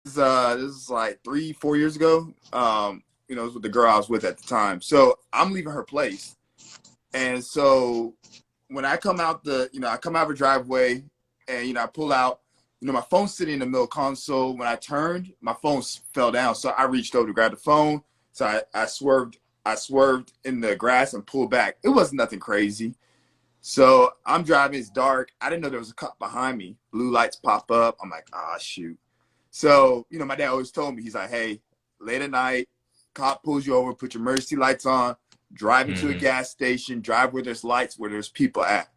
This is like 3, 4 years ago. It was with the girl I was with at the time. So I'm leaving her place, and so when I come out I come out of her driveway, and I pull out. My phone's sitting in the middle console. When I turned, my phone fell down, so I reached over to grab the phone. So I swerved in the grass and pulled back. It wasn't nothing crazy. So I'm driving. It's dark. I didn't know there was a cop behind me. Blue lights pop up. I'm like, ah, shoot. So, my dad always told me, he's like, hey, late at night, cop pulls you over, put your emergency lights on, drive into a gas station, drive where there's lights, where there's people at.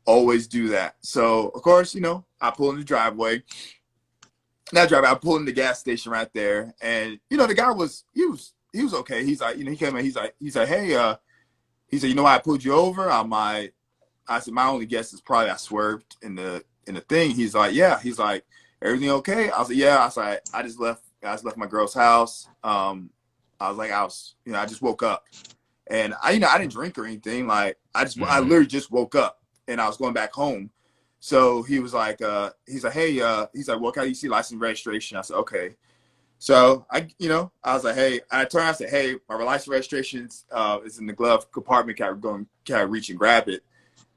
Always do that. So, of course, I pull in the driveway. Not driveway, I pull in the gas station right there. And, the guy he was okay. He's like, he came in, he's like, hey, he said, why I pulled you over? I said, my only guess is probably I swerved in the thing. He's like, yeah. He's like, everything okay? I was like, yeah. I was like, I just left my girl's house. I was like, I just woke up, and I didn't drink or anything. Like, I literally just woke up, and I was going back home. So he was like, he's like, hey, he's like, well, can you see license registration? I said, okay. So I was like, hey, I turned, I said, hey, my license registration is in the glove compartment. Can I reach and grab it?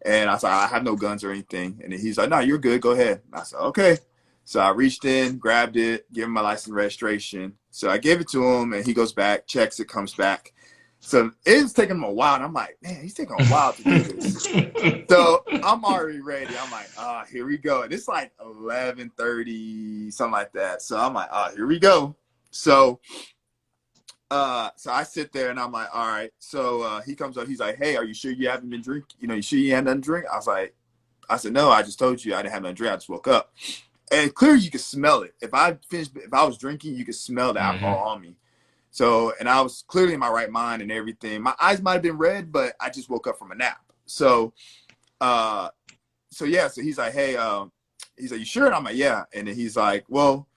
And I said, I have no guns or anything. And then he's like, no, you're good. Go ahead. And I said, okay. So I reached in, grabbed it, gave him my license registration. So I gave it to him, and he goes back, checks it, comes back. So it was taking him a while. And I'm like, man, he's taking a while to do this. So I'm already ready. I'm like, here we go. And it's like 11:30, something like that. So I'm like, here we go. So I sit there, and I'm like, all right. So he comes up. He's like, hey, are you sure you haven't been drinking? You sure you had nothing to drink? I said, no, I just told you I didn't have nothing to drink. I just woke up. And clearly you could smell it. If I was drinking, you could smell the alcohol on me. So, and I was clearly in my right mind and everything. My eyes might have been red, but I just woke up from a nap. So, so he's like, hey, he's like, you sure? And I'm like, yeah. And then he's like, well,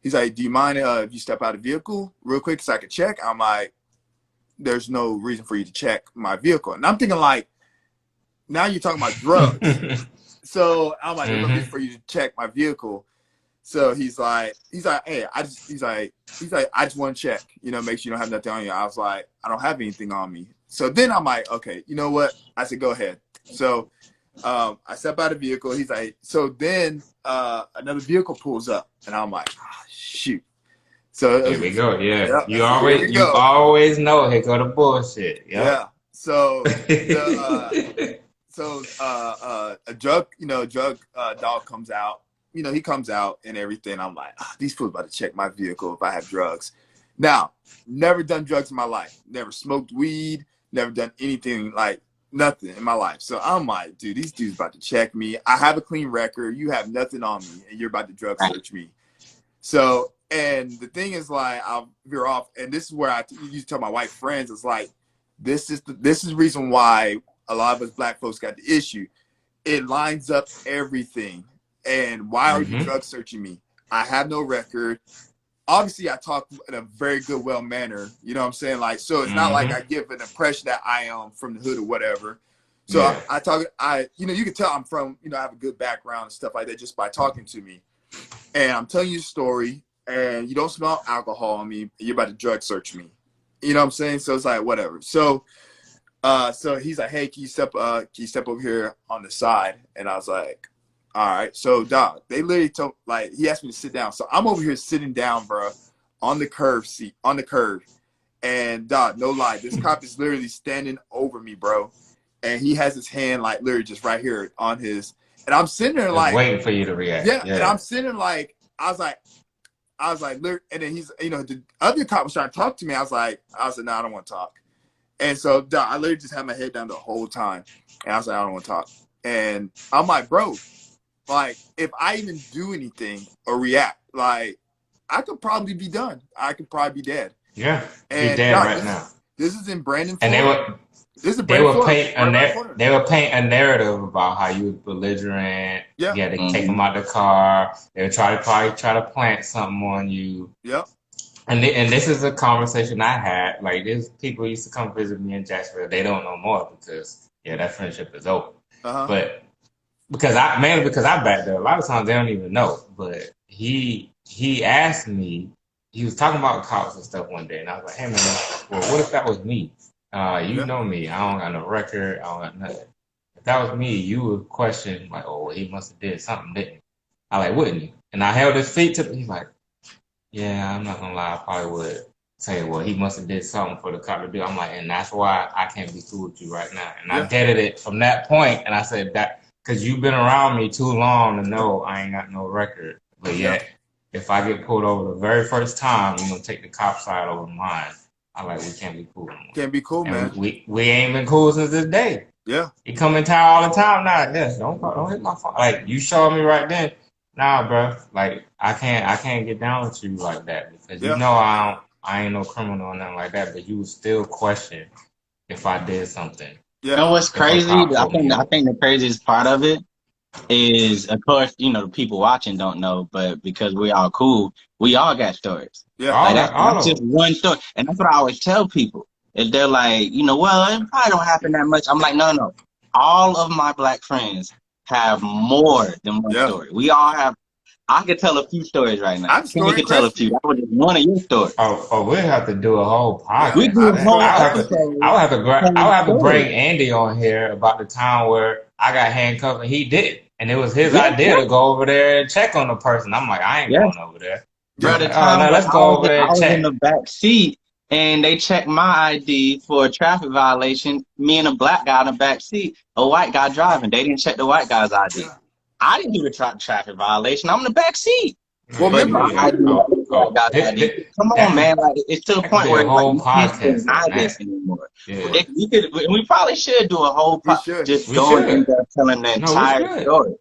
do you mind if you step out of the vehicle real quick so I can check? I'm like, there's no reason for you to check my vehicle. And I'm thinking, like, now you're talking about drugs. So I'm like, there's no reason for you to check my vehicle. So he's like, hey, I just want to check, make sure you don't have nothing on you. I was like, I don't have anything on me. So then I'm like, okay, you know what? I said, go ahead. So I step out of the vehicle. He's like, so then another vehicle pulls up, and I'm like, shoot. So here we go. Yeah, yep, you always know. Here go the bullshit. Yep. Yeah. So a drug dog comes out. He comes out and everything. I'm like, these fools about to check my vehicle if I have drugs. Now, never done drugs in my life. Never smoked weed. Never done anything, like nothing in my life. So I'm like, dude, these dudes about to check me. I have a clean record. You have nothing on me, and you're about to drug search me. So, and the thing is, like, I'll veer off, and this is where I used to tell my white friends, it's like, this is the reason why a lot of us black folks got the issue. It lines up everything. And why are you drug searching me? I have no record. Obviously, I talk in a very good, well manner. You know what I'm saying? Like, so it's not like I give an impression that I am from the hood or whatever. So yeah. You can tell I'm from, I have a good background and stuff like that just by talking to me. And I'm telling you a story, and you don't smell alcohol on me, and you're about to drug search me. You know what I'm saying? So it's like, whatever. So he's like, hey, can you step over here on the side? And I was like, all right. So, dog, they literally told, like, he asked me to sit down. So I'm over here sitting down, bro, on the curve. And, dog, no lie, this cop is literally standing over me, bro. And he has his hand, like, literally just right here on his. And I'm sitting there, like, waiting for you to react. Yeah. And I'm sitting there, like, I was like, and then he's, the other cop was trying to talk to me. I was like, no, I don't want to talk. And so, dog, I literally just had my head down the whole time. And I was like, I don't want to talk. And I'm like, bro, like, if I even do anything or react, like, I could probably be done. I could probably be dead. Yeah, and dead right now. This is in Brandon, Florida. And they would paint a narrative about how you was belligerent. Yeah, they take them out the car. They would probably try to plant something on you. Yep. And this is a conversation I had. Like, there's people used to come visit me in Jacksonville. They don't know more because that friendship is over. But because I back there, a lot of times they don't even know. But he he asked me, he was talking about cops and stuff one day, and I was like, hey man, well, what if that was me? You know me, I don't got no record, I don't got nothing. If that was me, you would question like, oh, well, he must have did something, didn't he? I like, wouldn't you? And I held his feet to. He's like, yeah, I'm not gonna lie, I probably would say, well, he must have did something for the cop to do. I'm like, and that's why I can't be cool with you right now. And I deaded it from that point, and I said that because you've been around me too long to know I ain't got no record. But yet, if I get pulled over the very first time, you're gonna take the cop side over mine. I like, we can't be cool anymore. Can't be cool, and man. We ain't been cool since this day. Yeah. He come in town all the time now. Yes, don't hit my phone. Like you showed me right then. Nah, bro. Like I can't get down with you like that because you know I ain't no criminal or nothing like that. But you would still question if I did something. Yeah. You know what's crazy? I think the craziest part of it is, of course, you know, the people watching don't know, but because we all cool, we all got stories. Yeah. Like that's just one story, and that's what I always tell people. If they're like, you know, well, it probably don't happen that much. I'm like, no. All of my black friends have more than one story. We all have. I could tell a few stories right now. We could tell a few. That was just one of your stories. Oh, we'll have to do a whole podcast. We do a whole episode. I would have to bring Andy on here about the time where I got handcuffed and he did, and it was his idea to go over there and check on the person. I'm like, I ain't going over there. Bro, the time let's go over there and check. I was in the back seat. And they checked my ID for a traffic violation. Me and a black guy in the back seat, a white guy driving. They didn't check the white guy's ID. I didn't do the traffic violation. I'm in the back seat. Well, remember, come on, man! Like it's to the point where like, you can't deny this anymore. We probably should do a whole podcast just going in there telling the entire story.